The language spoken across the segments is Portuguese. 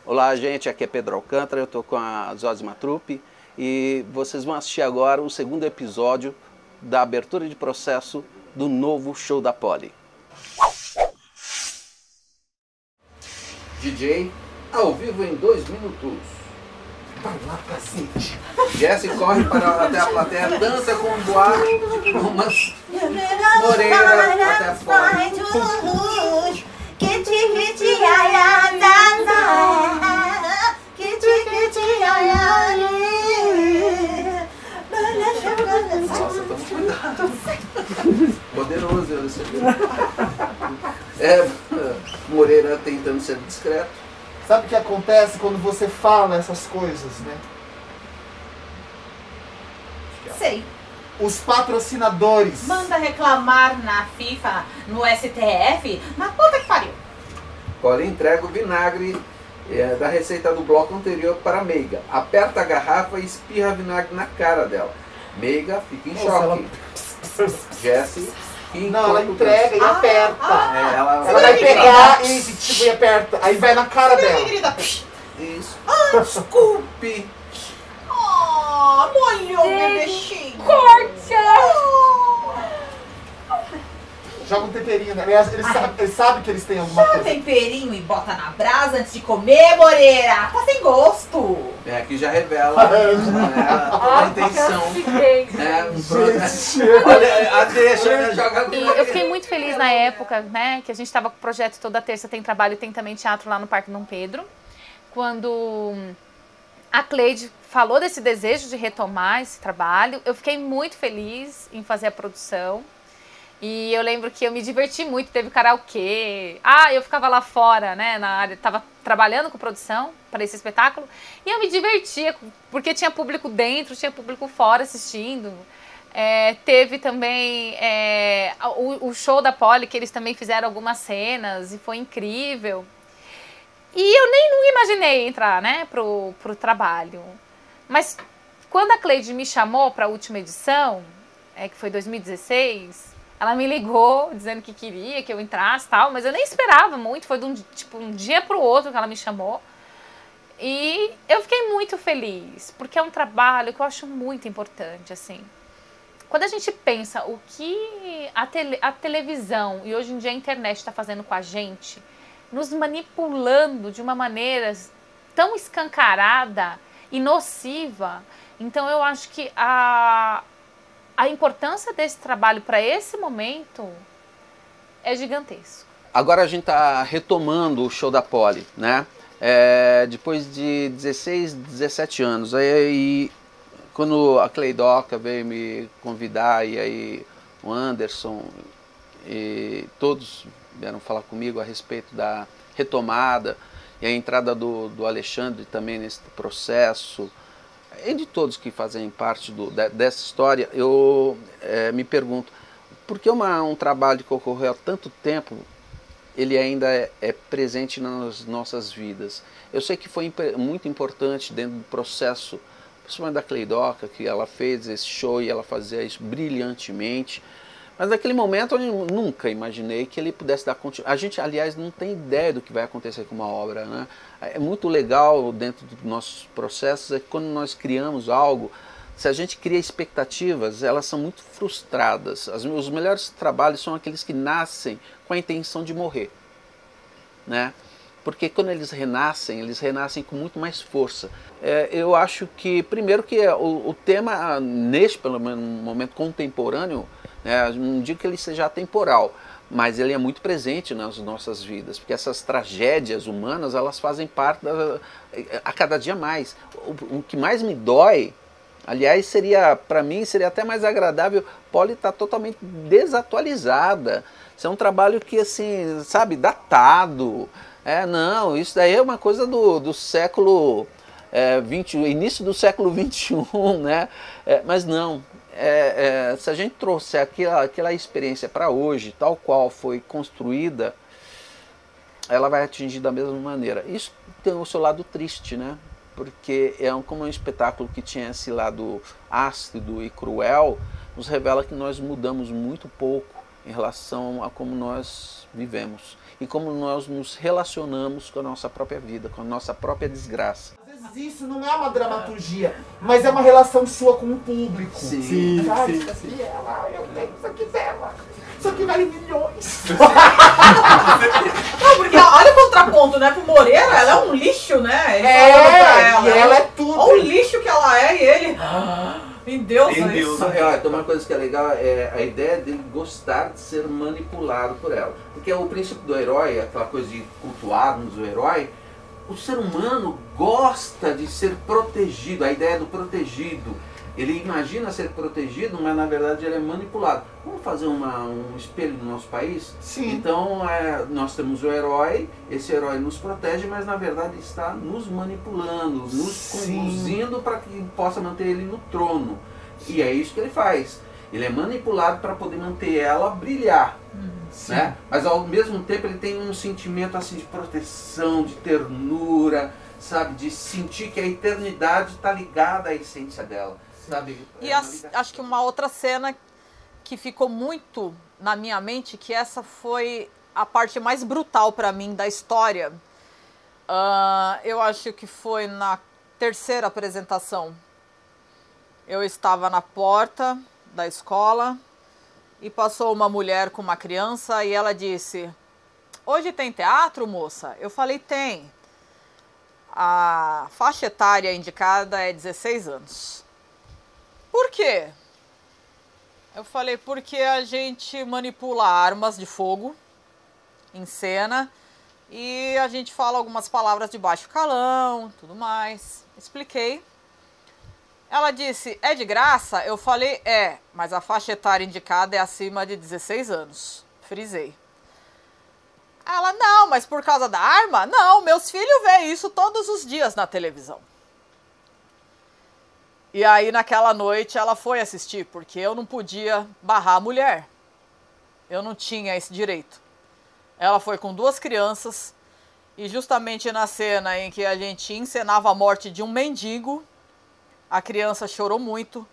Olá, gente, aqui é Pedro Alcântara, eu estou com a Zosima Truppe e vocês vão assistir agora o segundo episódio da abertura de processo do novo show da Polly. DJ, ao vivo em 2 minutos. Vai lá, cacete. Jesse corre até a plateia, dança com um boato de plumas. Moreira até a Polly. Nossa, toma cuidado. Poderoso eu recebi. Moreira tentando ser discreto. Sabe o que acontece quando você fala essas coisas, né? Sei. Os patrocinadores. Manda reclamar na FIFA, no STF, na puta que pariu. Polly entrega o vinagre da receita do bloco anterior para Meiga. Aperta a garrafa e espirra vinagre na cara dela. Meiga fica em choque. Jesse... Não, ela entrega e aperta. Ela vai pegar e tipo, e aperta. Aí vai na cara dela. Isso. Desculpe. Molhou meu bichinho. Joga um temperinho, né? Eles sabem que eles têm alguma Joga coisa. temperinho e bota na brasa antes de comer, Moreira. Tá sem gosto. Aqui já revela a intenção. Olha, deixa, joga. Eu fiquei muito feliz na época, né, que a gente estava com o projeto Toda Terça Tem Trabalho e Tem Também Teatro lá no Parque Dom Pedro, quando a Cleide falou desse desejo de retomar esse trabalho. Eu fiquei muito feliz em fazer a produção. E eu lembro que eu me diverti muito, teve karaokê. Eu ficava lá fora, né, na área, tava trabalhando com produção para esse espetáculo. E eu me divertia, porque tinha público dentro, tinha público fora assistindo. Teve também o show da Polly, que eles também fizeram algumas cenas e foi incrível. E eu nem nunca imaginei entrar, né, pro trabalho. Mas quando a Cleide me chamou para a última edição, que foi 2016... Ela me ligou dizendo que queria que eu entrasse e tal, mas eu nem esperava muito, foi de um dia para o outro que ela me chamou. E eu fiquei muito feliz, porque é um trabalho que eu acho muito importante, assim. Quando a gente pensa o que a televisão e hoje em dia a internet está fazendo com a gente, nos manipulando de uma maneira tão escancarada e nociva, então eu acho que a importância desse trabalho para esse momento é gigantesco. Agora a gente está retomando o show da Polly, né? Depois de 16, 17 anos. Aí quando a Cleidoca veio me convidar, e aí o Anderson e todos vieram falar comigo a respeito da retomada e a entrada do Alexandre também nesse processo, e de todos que fazem parte dessa história, eu me pergunto, por que um trabalho que ocorreu há tanto tempo, ele ainda é presente nas nossas vidas? Eu sei que foi muito importante dentro do processo, principalmente da Cleidoca, que ela fez esse show e ela fazia isso brilhantemente, mas naquele momento eu nunca imaginei que ele pudesse dar continuidade. A gente, aliás, não tem ideia do que vai acontecer com uma obra, né? É muito legal dentro dos nossos processos é que quando nós criamos algo, se a gente cria expectativas, elas são muito frustradas. Os melhores trabalhos são aqueles que nascem com a intenção de morrer, né? Porque quando eles renascem com muito mais força. Eu acho que, primeiro, que o tema, pelo menos no momento contemporâneo, não digo que ele seja atemporal, mas ele é muito presente nas nossas vidas, porque essas tragédias humanas, elas fazem parte a cada dia mais. O que mais me dói, aliás, para mim seria até mais agradável, Polly está totalmente desatualizada. Isso é um trabalho que, assim, sabe, datado. Não, isso daí é uma coisa do século início do século XXI, né? Mas não. Se a gente trouxer aquela experiência para hoje, tal qual foi construída, ela vai atingir da mesma maneira. Isso tem o seu lado triste, né? Porque como um espetáculo que tinha esse lado ácido e cruel, nos revela que nós mudamos muito pouco em relação a como nós vivemos e como nós nos relacionamos com a nossa própria vida, com a nossa própria desgraça. Às vezes isso não é uma dramaturgia, mas é uma relação sua com o público. Sim, Sabe? sim, Isso aqui é ela, eu tenho isso aqui dela. Isso aqui vale milhões. Não, porque olha o contraponto, né? Pro Moreira, ela é um lixo, né? Ele falando pra ela. E ela é tudo. Olha o lixo que ela é e ele... Em Deus, Tem né? Deus. Então uma coisa que é legal é a ideia dele gostar de ser manipulado por ela. Porque o princípio do herói, aquela coisa de cultuarmos o herói, o ser humano gosta de ser protegido, a ideia do protegido. Ele imagina ser protegido, mas na verdade ele é manipulado. Vamos fazer um espelho no nosso país? Sim. Então nós temos o herói, esse herói nos protege, mas na verdade está nos manipulando, nos conduzindo para que possa manter ele no trono. E é isso que ele faz. Ele é manipulado para poder manter ela brilhar. Né? Mas ao mesmo tempo ele tem um sentimento assim de proteção, de ternura, sabe? De sentir que a eternidade está ligada à essência dela. Sabe? E acho que uma outra cena que ficou muito na minha mente, que essa foi a parte mais brutal para mim da história, eu acho que foi na terceira apresentação. Eu estava na porta da escola e passou uma mulher com uma criança e ela disse: "Hoje tem teatro, moça?" Eu falei: "Tem." A faixa etária indicada é 16 anos. Por quê? Eu falei, porque a gente manipula armas de fogo em cena e a gente fala algumas palavras de baixo calão, tudo mais. Expliquei. Ela disse, é de graça? Eu falei, mas a faixa etária indicada é acima de 16 anos. Frisei. Ela, não, mas por causa da arma? Não, meus filhos veem isso todos os dias na televisão. E aí naquela noite ela foi assistir, porque eu não podia barrar a mulher. Eu não tinha esse direito. Ela foi com 2 crianças e justamente na cena em que a gente encenava a morte de um mendigo, a criança chorou muito.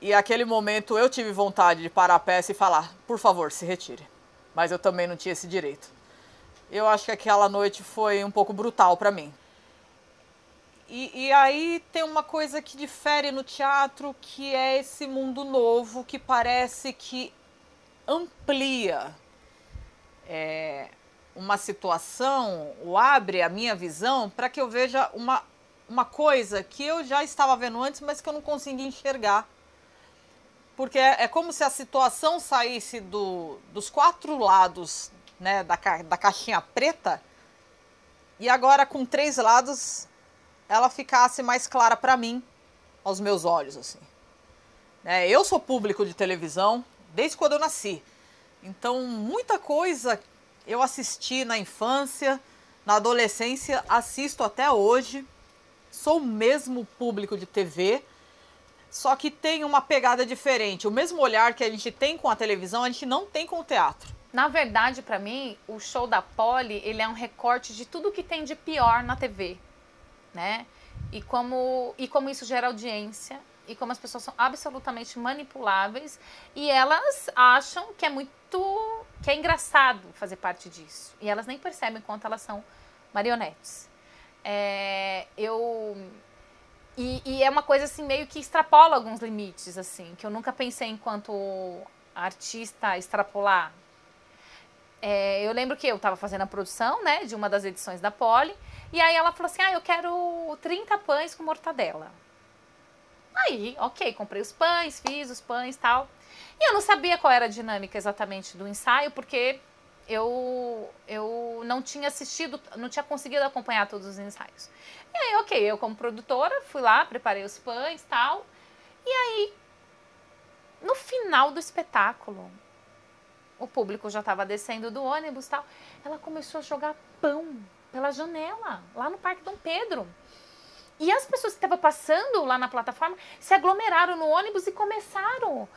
E naquele momento eu tive vontade de parar a peça e falar, por favor, se retire. Mas eu também não tinha esse direito. Eu acho que aquela noite foi um pouco brutal para mim. E aí tem uma coisa que difere no teatro, que é esse mundo novo, que parece que amplia uma situação, ou abre a minha visão, para que eu veja uma coisa que eu já estava vendo antes, mas que eu não conseguia enxergar. Porque é como se a situação saísse dos 4 lados, né, da caixinha preta, e agora com 3 lados ela ficasse mais clara para mim, aos meus olhos, assim. Eu sou público de televisão desde quando eu nasci. Então, muita coisa eu assisti na infância, na adolescência, assisto até hoje. Sou mesmo público de TV, só que tem uma pegada diferente. O mesmo olhar que a gente tem com a televisão, a gente não tem com o teatro. Na verdade, para mim, o show da Poli, ele é um recorte de tudo que tem de pior na TV. Né? E como isso gera audiência e como as pessoas são absolutamente manipuláveis e elas acham que é engraçado fazer parte disso e elas nem percebem quanto elas são marionetes. E é uma coisa assim meio que extrapola alguns limites assim que eu nunca pensei enquanto artista extrapolar. Eu lembro que eu estava fazendo a produção, né, de uma das edições da Poli. E aí ela falou assim, eu quero 30 pães com mortadela. Aí, ok, comprei os pães, fiz os pães e tal. E eu não sabia qual era a dinâmica exatamente do ensaio, porque eu não tinha assistido, não tinha conseguido acompanhar todos os ensaios. E aí, ok, eu como produtora, fui lá, preparei os pães e tal. E aí, no final do espetáculo, o público já estava descendo do ônibus e tal, ela começou a jogar pão pela janela, lá no Parque Dom Pedro. E as pessoas que estavam passando lá na plataforma se aglomeraram no ônibus e começaram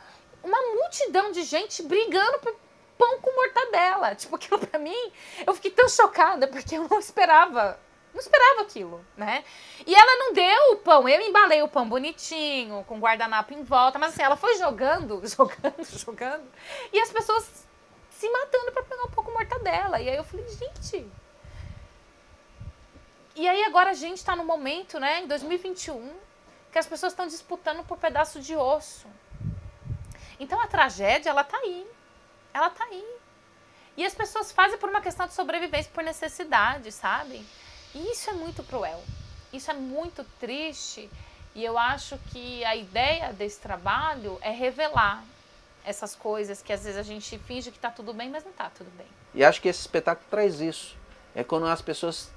uma multidão de gente brigando por pão com mortadela. Tipo, aquilo pra mim, eu fiquei tão chocada, porque eu não esperava Não esperava aquilo, né? E ela não deu o pão. Eu embalei o pão bonitinho, com guardanapo em volta. Mas assim, ela foi jogando. E as pessoas se matando para pegar um pouco mortadela. E aí eu falei, gente... E aí agora a gente está no momento, né, em 2021, que as pessoas estão disputando por pedaço de osso. Então a tragédia, ela tá aí. Ela tá aí. E as pessoas fazem por uma questão de sobrevivência, por necessidade, sabe? E isso é muito cruel. Isso é muito triste. E eu acho que a ideia desse trabalho é revelar essas coisas que às vezes a gente finge que tá tudo bem, mas não tá tudo bem. E acho que esse espetáculo traz isso. É quando as pessoas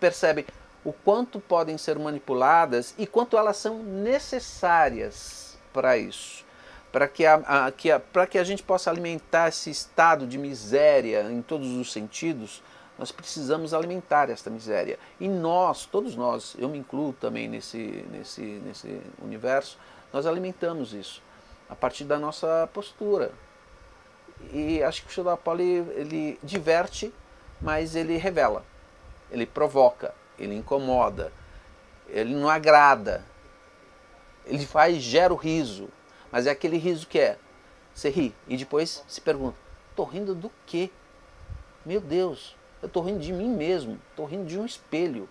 percebem o quanto podem ser manipuladas e quanto elas são necessárias para isso. Para que a gente possa alimentar esse estado de miséria em todos os sentidos, nós precisamos alimentar esta miséria. E nós, todos nós, eu me incluo também nesse universo, nós alimentamos isso a partir da nossa postura. E acho que o show da Poli, ele diverte, mas ele revela. Ele provoca, ele incomoda, ele não agrada, ele gera o riso, mas é aquele riso que você ri e depois se pergunta, tô rindo do quê? Meu Deus, eu tô rindo de mim mesmo, tô rindo de um espelho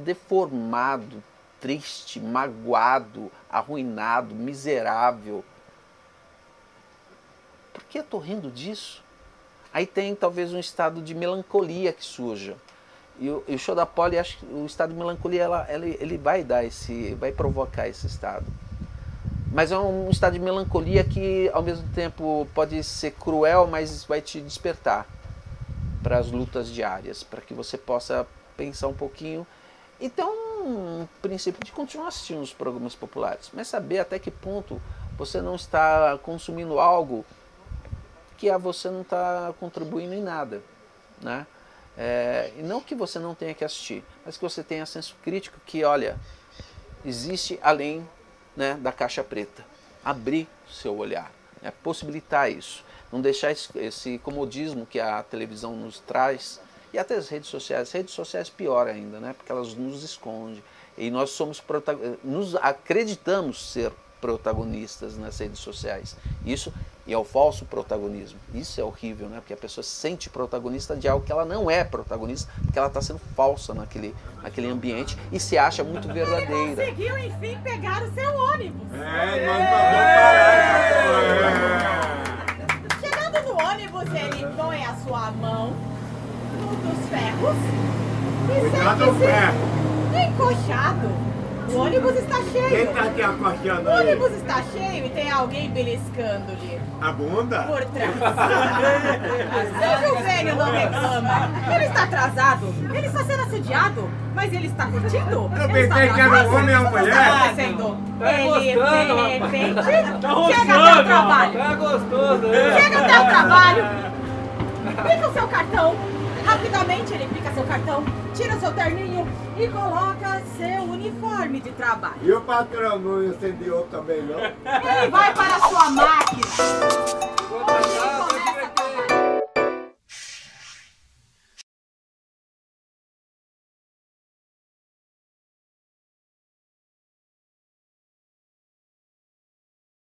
deformado, triste, magoado, arruinado, miserável. Por que eu tô rindo disso? Aí tem talvez um estado de melancolia que surja. E o show da Poli, acho que o estado de melancolia, ele vai vai provocar esse estado. Mas é um estado de melancolia que ao mesmo tempo pode ser cruel, mas vai te despertar para as lutas diárias, para que você possa pensar um pouquinho e ter um princípio de continuar assistindo os programas populares, mas saber até que ponto você não está consumindo algo que você não está contribuindo em nada, né? E não que você não tenha que assistir, mas que você tenha senso crítico que, olha, existe além, né, da caixa preta. Abrir seu olhar, né? Possibilitar isso. Não deixar esse comodismo que a televisão nos traz, e até as redes sociais pior ainda, né? Porque elas nos escondem. E nós nos acreditamos ser protagonistas nas redes sociais. Isso é o falso protagonismo. Isso é horrível, né? Porque a pessoa se sente protagonista de algo que ela não é protagonista, porque ela está sendo falsa naquele ambiente e se acha muito verdadeira. Ele conseguiu, enfim, pegar o seu ônibus. Chegando no ônibus, ele põe a sua mão num dos ferros e sente-se encoxado. O ônibus está cheio. Quem tá aqui acochando O aí? ônibus está cheio e tem alguém beliscando-lhe A bunda? por trás. Veja o velho não reclama. Ele está atrasado. Ele está sendo assediado. Mas ele está curtindo? Eu pensei que era um homem ou O que mulher. está acontecendo? Tá Ele, gostando, de repente, Tá chega até o roçando, trabalho. tá gostoso, né? Chega até o trabalho. Pica o seu cartão. Rapidamente ele pica seu cartão, tira seu terninho e coloca seu uniforme de trabalho. E o patrão não incendiou também, não? Ele vai para a sua máquina.